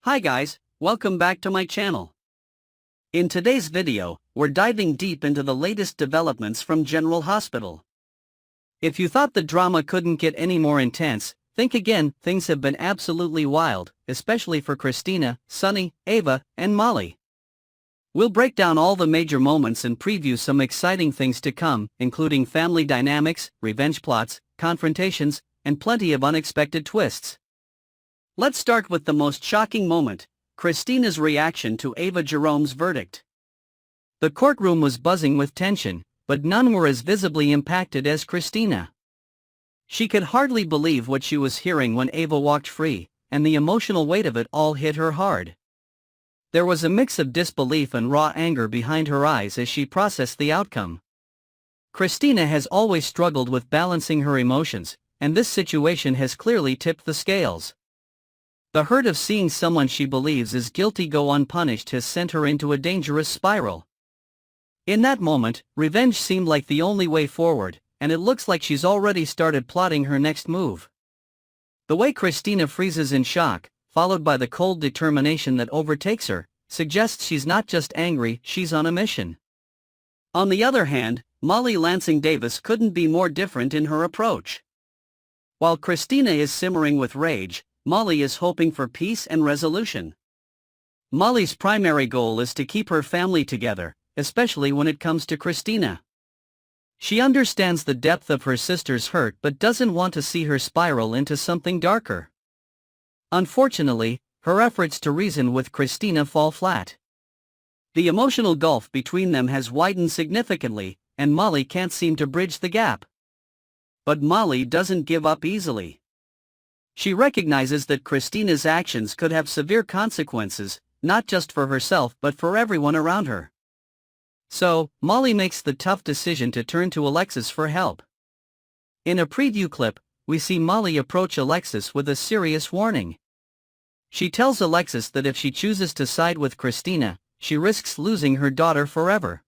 Hi guys, welcome back to my channel. In today's video, we're diving deep into the latest developments from General Hospital. If you thought the drama couldn't get any more intense, think again. Things have been absolutely wild, especially for Christina, Sunny, Ava, and Molly. We'll break down all the major moments and preview some exciting things to come, including family dynamics, revenge plots, confrontations, and plenty of unexpected twists. Let's start with the most shocking moment, Christina's reaction to Ava Jerome's verdict. The courtroom was buzzing with tension, but none were as visibly impacted as Christina. She could hardly believe what she was hearing when Ava walked free, and the emotional weight of it all hit her hard. There was a mix of disbelief and raw anger behind her eyes as she processed the outcome. Christina has always struggled with balancing her emotions, and this situation has clearly tipped the scales. The hurt of seeing someone she believes is guilty go unpunished has sent her into a dangerous spiral. In that moment, revenge seemed like the only way forward, and it looks like she's already started plotting her next move. The way Christina freezes in shock, followed by the cold determination that overtakes her, suggests she's not just angry, she's on a mission. On the other hand, Molly Lansing Davis couldn't be more different in her approach. While Christina is simmering with rage, Molly is hoping for peace and resolution. Molly's primary goal is to keep her family together, especially when it comes to Christina. She understands the depth of her sister's hurt but doesn't want to see her spiral into something darker. Unfortunately, her efforts to reason with Christina fall flat. The emotional gulf between them has widened significantly, and Molly can't seem to bridge the gap. But Molly doesn't give up easily. She recognizes that Christina's actions could have severe consequences, not just for herself but for everyone around her. So, Molly makes the tough decision to turn to Alexis for help. In a preview clip, we see Molly approach Alexis with a serious warning. She tells Alexis that if she chooses to side with Christina, she risks losing her daughter forever.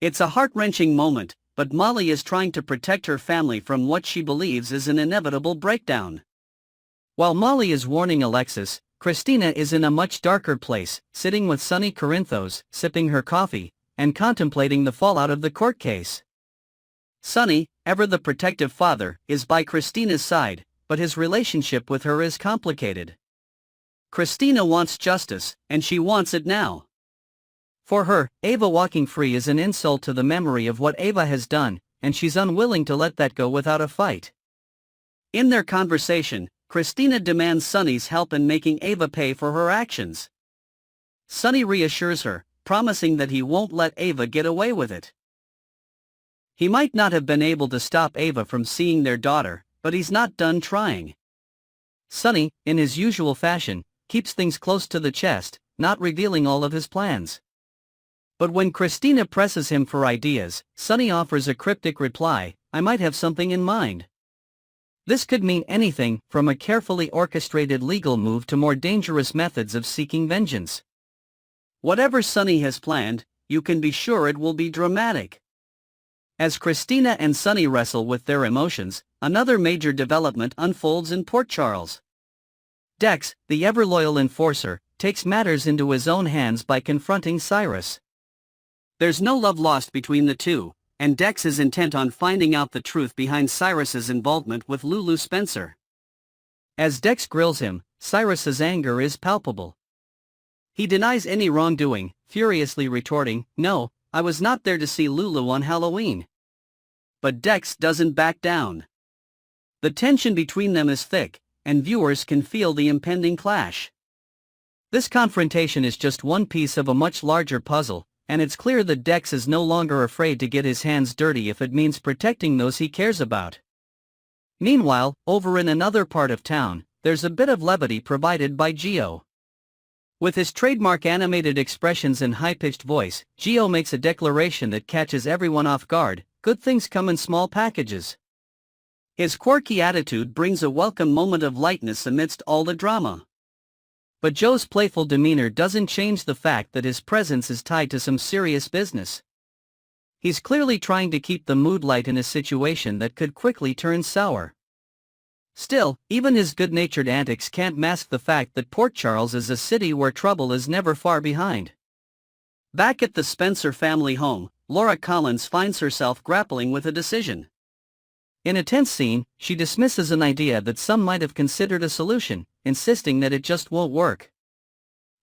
It's a heart-wrenching moment, but Molly is trying to protect her family from what she believes is an inevitable breakdown. While Molly is warning Alexis, Christina is in a much darker place, sitting with Sunny Corinthos, sipping her coffee, and contemplating the fallout of the court case. Sunny, ever the protective father, is by Christina's side, but his relationship with her is complicated. Christina wants justice, and she wants it now. For her, Ava walking free is an insult to the memory of what Ava has done, and she's unwilling to let that go without a fight. In their conversation, Christina demands Sunny's help in making Ava pay for her actions. Sunny reassures her, promising that he won't let Ava get away with it. He might not have been able to stop Ava from seeing their daughter, but he's not done trying. Sunny, in his usual fashion, keeps things close to the chest, not revealing all of his plans. But when Christina presses him for ideas, Sunny offers a cryptic reply, "I might have something in mind." This could mean anything, from a carefully orchestrated legal move to more dangerous methods of seeking vengeance. Whatever Sunny has planned, you can be sure it will be dramatic. As Christina and Sunny wrestle with their emotions, another major development unfolds in Port Charles. Dex, the ever-loyal enforcer, takes matters into his own hands by confronting Cyrus. There's no love lost between the two, and Dex is intent on finding out the truth behind Cyrus's involvement with Lulu Spencer. As Dex grills him, Cyrus's anger is palpable. He denies any wrongdoing, furiously retorting, "No, I was not there to see Lulu on Halloween." But Dex doesn't back down. The tension between them is thick, and viewers can feel the impending clash. This confrontation is just one piece of a much larger puzzle, and it's clear that Dex is no longer afraid to get his hands dirty if it means protecting those he cares about. Meanwhile, over in another part of town, there's a bit of levity provided by Gio. With his trademark animated expressions and high-pitched voice, Gio makes a declaration that catches everyone off guard: good things come in small packages. His quirky attitude brings a welcome moment of lightness amidst all the drama. But Joe's playful demeanor doesn't change the fact that his presence is tied to some serious business. He's clearly trying to keep the mood light in a situation that could quickly turn sour. Still, even his good-natured antics can't mask the fact that Port Charles is a city where trouble is never far behind. Back at the Spencer family home, Laura Collins finds herself grappling with a decision. In a tense scene, she dismisses an idea that some might have considered a solution, insisting that it just won't work.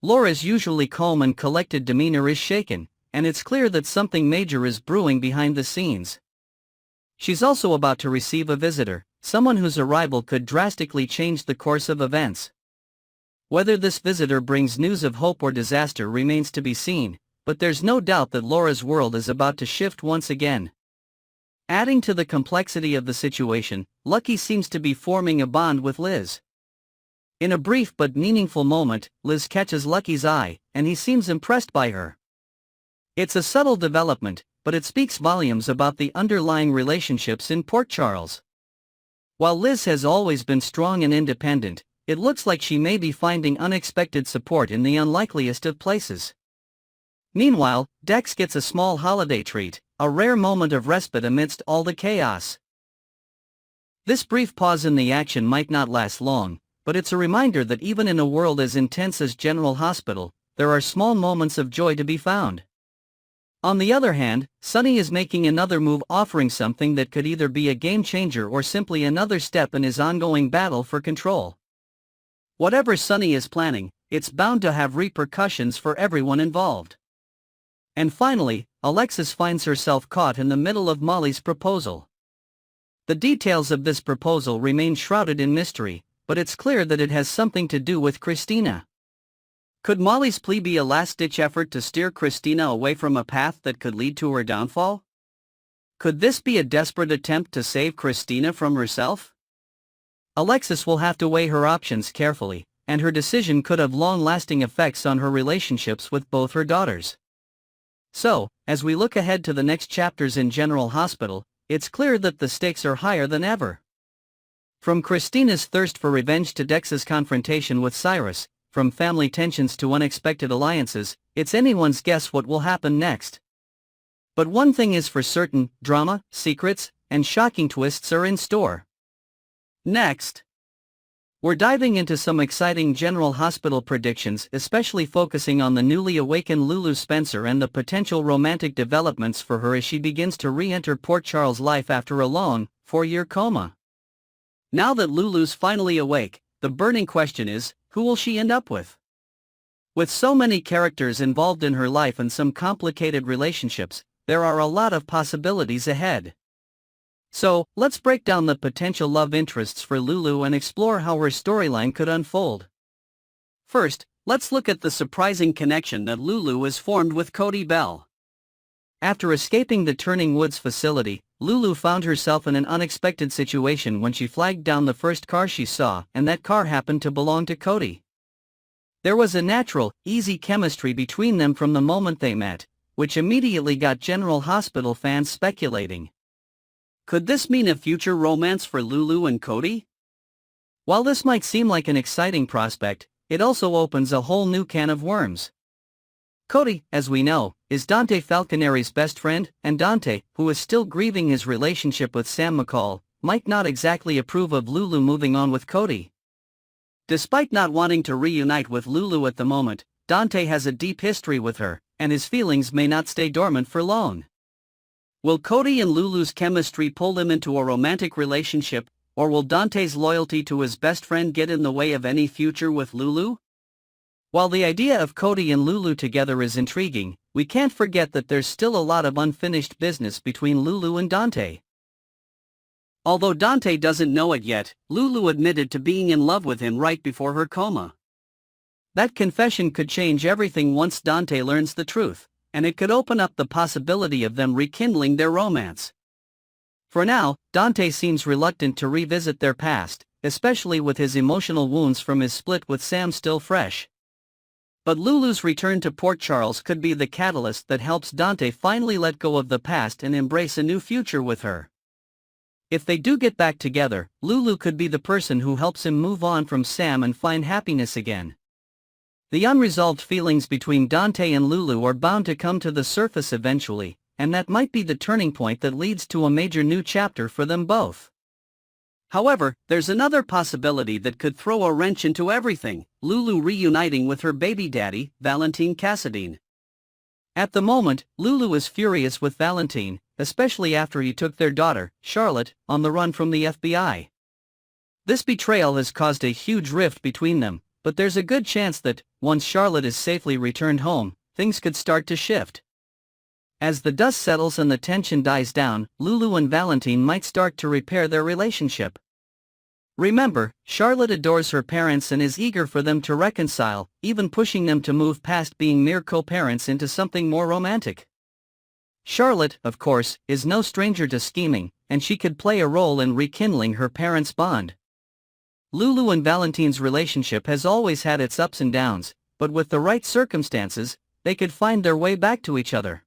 Laura's usually calm and collected demeanor is shaken, and it's clear that something major is brewing behind the scenes. She's also about to receive a visitor, someone whose arrival could drastically change the course of events. Whether this visitor brings news of hope or disaster remains to be seen, but there's no doubt that Laura's world is about to shift once again. Adding to the complexity of the situation, Lucky seems to be forming a bond with Liz. In a brief but meaningful moment, Liz catches Lucky's eye, and he seems impressed by her. It's a subtle development, but it speaks volumes about the underlying relationships in Port Charles. While Liz has always been strong and independent, it looks like she may be finding unexpected support in the unlikeliest of places. Meanwhile, Dex gets a small holiday treat, a rare moment of respite amidst all the chaos. This brief pause in the action might not last long, but it's a reminder that even in a world as intense as General Hospital, there are small moments of joy to be found. On the other hand, Sonny is making another move, offering something that could either be a game changer or simply another step in his ongoing battle for control. Whatever Sonny is planning, it's bound to have repercussions for everyone involved. And finally, Alexis finds herself caught in the middle of Molly's proposal. The details of this proposal remain shrouded in mystery, but it's clear that it has something to do with Christina. Could Molly's plea be a last-ditch effort to steer Christina away from a path that could lead to her downfall? Could this be a desperate attempt to save Christina from herself? Alexis will have to weigh her options carefully, and her decision could have long-lasting effects on her relationships with both her daughters. So, as we look ahead to the next chapters in General Hospital, it's clear that the stakes are higher than ever. From Christina's thirst for revenge to Dex's confrontation with Cyrus, from family tensions to unexpected alliances, it's anyone's guess what will happen next. But one thing is for certain: drama, secrets, and shocking twists are in store. Next, we're diving into some exciting General Hospital predictions, especially focusing on the newly awakened Lulu Spencer and the potential romantic developments for her as she begins to re-enter Port Charles' life after a long, 4-year coma. Now that Lulu's finally awake, the burning question is, who will she end up with? With so many characters involved in her life and some complicated relationships, there are a lot of possibilities ahead. So, let's break down the potential love interests for Lulu and explore how her storyline could unfold. First, let's look at the surprising connection that Lulu has formed with Cody Bell. After escaping the Turning Woods facility, Lulu found herself in an unexpected situation when she flagged down the first car she saw, and that car happened to belong to Cody. There was a natural, easy chemistry between them from the moment they met, which immediately got General Hospital fans speculating. Could this mean a future romance for Lulu and Cody? While this might seem like an exciting prospect, it also opens a whole new can of worms. Cody, as we know, is Dante Falconeri's best friend, and Dante, who is still grieving his relationship with Sam McCall, might not exactly approve of Lulu moving on with Cody. Despite not wanting to reunite with Lulu at the moment, Dante has a deep history with her, and his feelings may not stay dormant for long. Will Cody and Lulu's chemistry pull them into a romantic relationship, or will Dante's loyalty to his best friend get in the way of any future with Lulu? While the idea of Cody and Lulu together is intriguing, we can't forget that there's still a lot of unfinished business between Lulu and Dante. Although Dante doesn't know it yet, Lulu admitted to being in love with him right before her coma. That confession could change everything once Dante learns the truth, and it could open up the possibility of them rekindling their romance. For now, Dante seems reluctant to revisit their past, especially with his emotional wounds from his split with Sam still fresh. But Lulu's return to Port Charles could be the catalyst that helps Dante finally let go of the past and embrace a new future with her. If they do get back together, Lulu could be the person who helps him move on from Sam and find happiness again. The unresolved feelings between Dante and Lulu are bound to come to the surface eventually, and that might be the turning point that leads to a major new chapter for them both. However, there's another possibility that could throw a wrench into everything: Lulu reuniting with her baby daddy, Valentine Cassadine. At the moment, Lulu is furious with Valentine, especially after he took their daughter, Charlotte, on the run from the FBI. This betrayal has caused a huge rift between them, but there's a good chance that, once Charlotte is safely returned home, things could start to shift. As the dust settles and the tension dies down, Lulu and Valentine might start to repair their relationship. Remember, Charlotte adores her parents and is eager for them to reconcile, even pushing them to move past being mere co-parents into something more romantic. Charlotte, of course, is no stranger to scheming, and she could play a role in rekindling her parents' bond. Lulu and Valentine's relationship has always had its ups and downs, but with the right circumstances, they could find their way back to each other.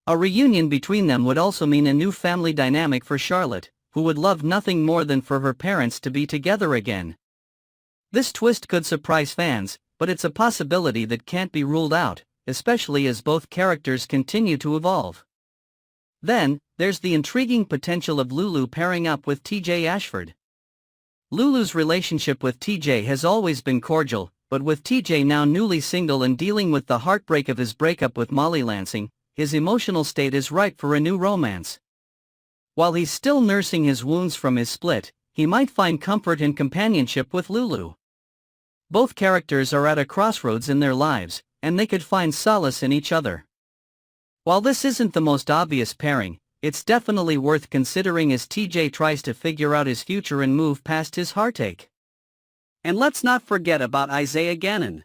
A reunion between them would also mean a new family dynamic for Charlotte, who would love nothing more than for her parents to be together again. This twist could surprise fans, but it's a possibility that can't be ruled out, especially as both characters continue to evolve. Then, there's the intriguing potential of Lulu pairing up with TJ Ashford. Lulu's relationship with TJ has always been cordial, but with TJ now newly single and dealing with the heartbreak of his breakup with Molly Lansing, his emotional state is ripe for a new romance. While he's still nursing his wounds from his split, he might find comfort and companionship with Lulu. Both characters are at a crossroads in their lives, and they could find solace in each other. While this isn't the most obvious pairing, it's definitely worth considering as TJ tries to figure out his future and move past his heartache. And let's not forget about Isaiah Gannon.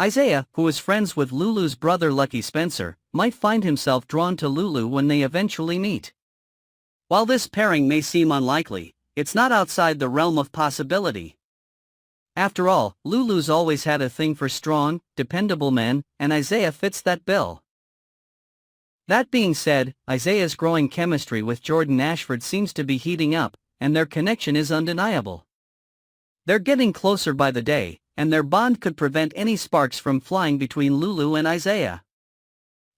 Isaiah, who is friends with Lulu's brother Lucky Spencer, might find himself drawn to Lulu when they eventually meet. While this pairing may seem unlikely, it's not outside the realm of possibility. After all, Lulu's always had a thing for strong, dependable men, and Isaiah fits that bill. That being said, Isaiah's growing chemistry with Jordan Ashford seems to be heating up, and their connection is undeniable. They're getting closer by the day, and their bond could prevent any sparks from flying between Lulu and Isaiah.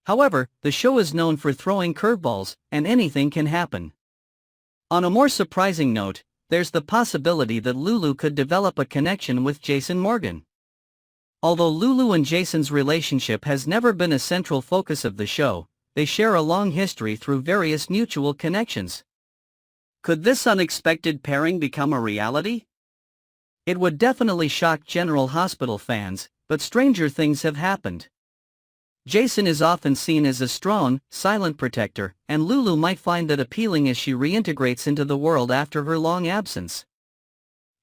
However, the show is known for throwing curveballs, and anything can happen. On a more surprising note, there's the possibility that Lulu could develop a connection with Jason Morgan. Although Lulu and Jason's relationship has never been a central focus of the show, they share a long history through various mutual connections. Could this unexpected pairing become a reality? It would definitely shock General Hospital fans, but stranger things have happened. Jason is often seen as a strong, silent protector, and Lulu might find that appealing as she reintegrates into the world after her long absence.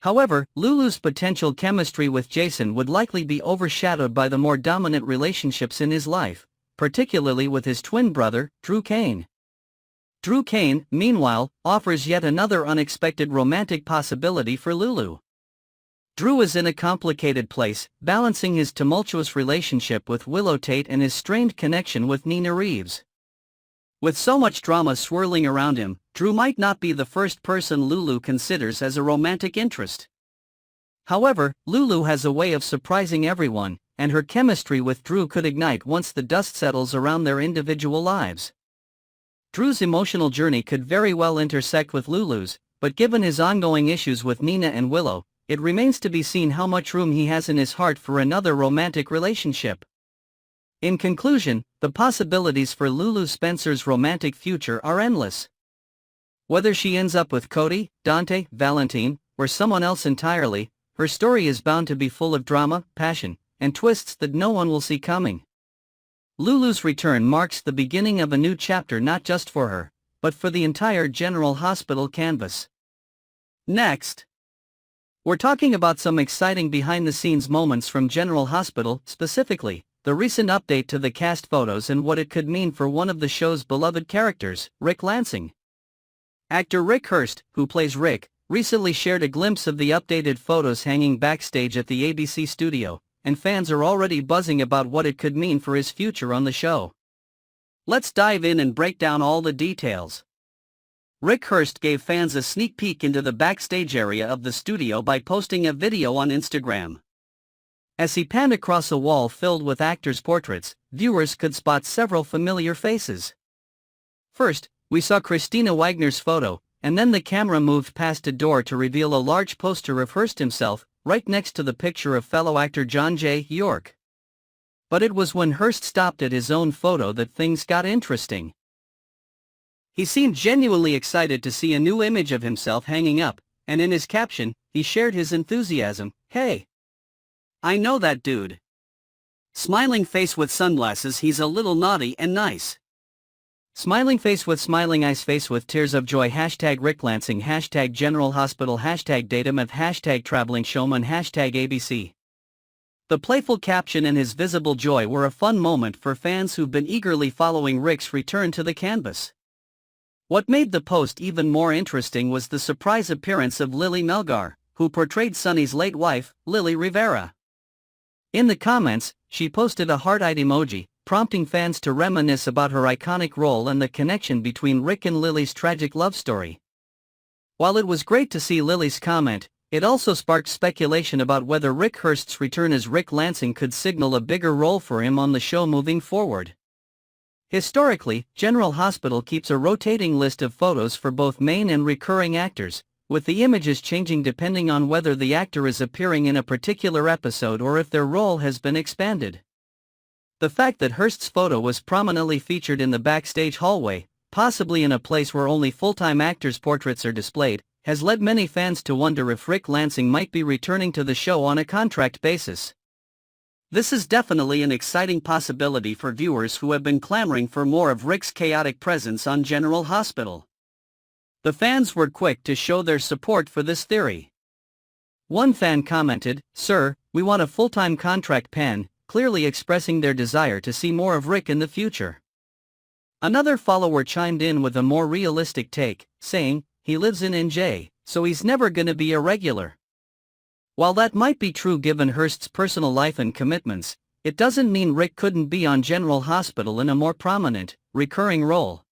However, Lulu's potential chemistry with Jason would likely be overshadowed by the more dominant relationships in his life, particularly with his twin brother, Drew Kane. Drew Kane, meanwhile, offers yet another unexpected romantic possibility for Lulu. Drew is in a complicated place, balancing his tumultuous relationship with Willow Tate and his strained connection with Nina Reeves. With so much drama swirling around him, Drew might not be the first person Lulu considers as a romantic interest. However, Lulu has a way of surprising everyone, and her chemistry with Drew could ignite once the dust settles around their individual lives. Drew's emotional journey could very well intersect with Lulu's, but given his ongoing issues with Nina and Willow, it remains to be seen how much room he has in his heart for another romantic relationship. In conclusion, the possibilities for Lulu Spencer's romantic future are endless. Whether she ends up with Cody, Dante, Valentine, or someone else entirely, her story is bound to be full of drama, passion, and twists that no one will see coming. Lulu's return marks the beginning of a new chapter not just for her, but for the entire General Hospital canvas. Next, we're talking about some exciting behind-the-scenes moments from General Hospital, specifically, the recent update to the cast photos and what it could mean for one of the show's beloved characters, Rick Lansing. Actor Rick Hurst, who plays Rick, recently shared a glimpse of the updated photos hanging backstage at the ABC studio, and fans are already buzzing about what it could mean for his future on the show. Let's dive in and break down all the details. Rick Hurst gave fans a sneak peek into the backstage area of the studio by posting a video on Instagram. As he panned across a wall filled with actors' portraits, viewers could spot several familiar faces. First, we saw Christina Wagner's photo, and then the camera moved past a door to reveal a large poster of Hearst himself, right next to the picture of fellow actor John J. York. But it was when Hearst stopped at his own photo that things got interesting. He seemed genuinely excited to see a new image of himself hanging up, and in his caption, he shared his enthusiasm. "Hey! I know that dude. Smiling face with sunglasses, he's a little naughty and nice. Smiling face with smiling eyes, face with tears of joy. Hashtag Rick Lansing, hashtag General Hospital, hashtag Datamath, hashtag Traveling Showman, hashtag ABC. The playful caption and his visible joy were a fun moment for fans who've been eagerly following Rick's return to the canvas. What made the post even more interesting was the surprise appearance of Lily Melgar, who portrayed Sonny's late wife, Lily Rivera. In the comments, she posted a heart-eyed emoji, prompting fans to reminisce about her iconic role and the connection between Rick and Lily's tragic love story. While it was great to see Lily's comment, it also sparked speculation about whether Rick Hearst's return as Rick Lansing could signal a bigger role for him on the show moving forward. Historically, General Hospital keeps a rotating list of photos for both main and recurring actors, with the images changing depending on whether the actor is appearing in a particular episode or if their role has been expanded. The fact that Hearst's photo was prominently featured in the backstage hallway, possibly in a place where only full-time actors' portraits are displayed, has led many fans to wonder if Rick Lansing might be returning to the show on a contract basis. This is definitely an exciting possibility for viewers who have been clamoring for more of Rick's chaotic presence on General Hospital. The fans were quick to show their support for this theory. One fan commented, "Sir, we want a full-time contract pen," clearly expressing their desire to see more of Rick in the future. Another follower chimed in with a more realistic take, saying, "He lives in NJ, so he's never gonna be a regular." While that might be true given Hearst's personal life and commitments, it doesn't mean Rick couldn't be on General Hospital in a more prominent, recurring role.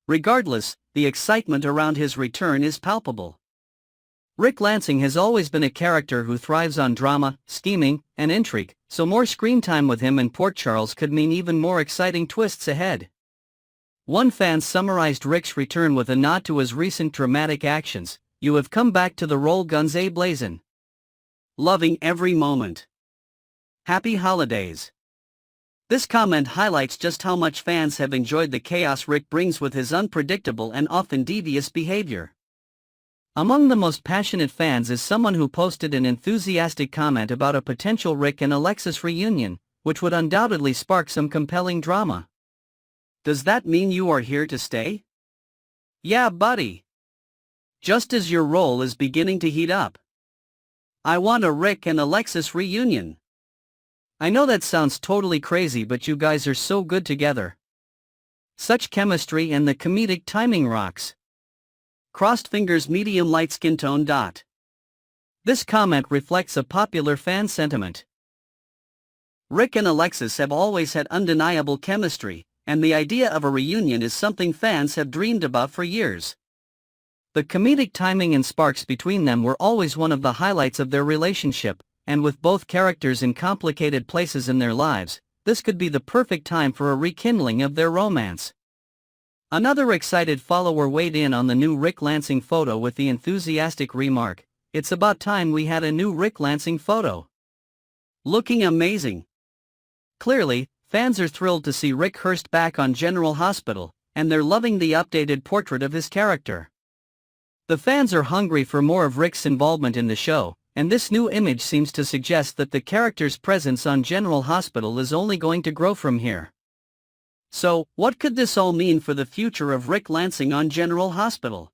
Regardless, the excitement around his return is palpable. Rick Lansing has always been a character who thrives on drama, scheming, and intrigue, so more screen time with him in Port Charles could mean even more exciting twists ahead. One fan summarized Rick's return with a nod to his recent dramatic actions. "You have come back to the role guns a-blazin'. Loving every moment. Happy holidays." This comment highlights just how much fans have enjoyed the chaos Rick brings with his unpredictable and often devious behavior. Among the most passionate fans is someone who posted an enthusiastic comment about a potential Rick and Alexis reunion, which would undoubtedly spark some compelling drama. "Does that mean you are here to stay?" "Yeah, buddy. Just as your role is beginning to heat up. I want a Rick and Alexis reunion. I know that sounds totally crazy, but you guys are so good together. Such chemistry, and the comedic timing rocks. Crossed fingers, medium light skin tone. This comment reflects a popular fan sentiment. Rick and Alexis have always had undeniable chemistry, and the idea of a reunion is something fans have dreamed about for years. The comedic timing and sparks between them were always one of the highlights of their relationship, and with both characters in complicated places in their lives, this could be the perfect time for a rekindling of their romance. Another excited follower weighed in on the new Rick Lansing photo with the enthusiastic remark, "It's about time we had a new Rick Lansing photo. Looking amazing." Clearly, fans are thrilled to see Rick Hearst back on General Hospital, and they're loving the updated portrait of his character. The fans are hungry for more of Rick's involvement in the show, and this new image seems to suggest that the character's presence on General Hospital is only going to grow from here. So, what could this all mean for the future of Rick Lansing on General Hospital?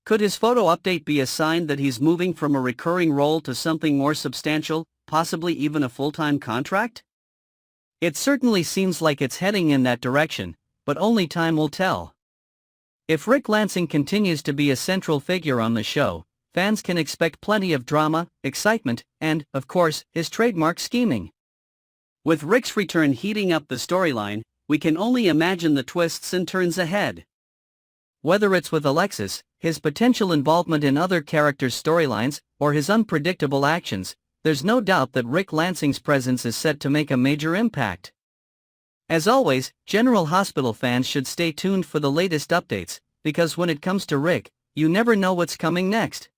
Could his photo update be a sign that he's moving from a recurring role to something more substantial, possibly even a full-time contract? It certainly seems like it's heading in that direction, but only time will tell. If Rick Lansing continues to be a central figure on the show, fans can expect plenty of drama, excitement, and, of course, his trademark scheming. With Rick's return heating up the storyline, we can only imagine the twists and turns ahead. Whether it's with Alexis, his potential involvement in other characters' storylines, or his unpredictable actions, there's no doubt that Rick Lansing's presence is set to make a major impact. As always, General Hospital fans should stay tuned for the latest updates, because when it comes to Rick, you never know what's coming next.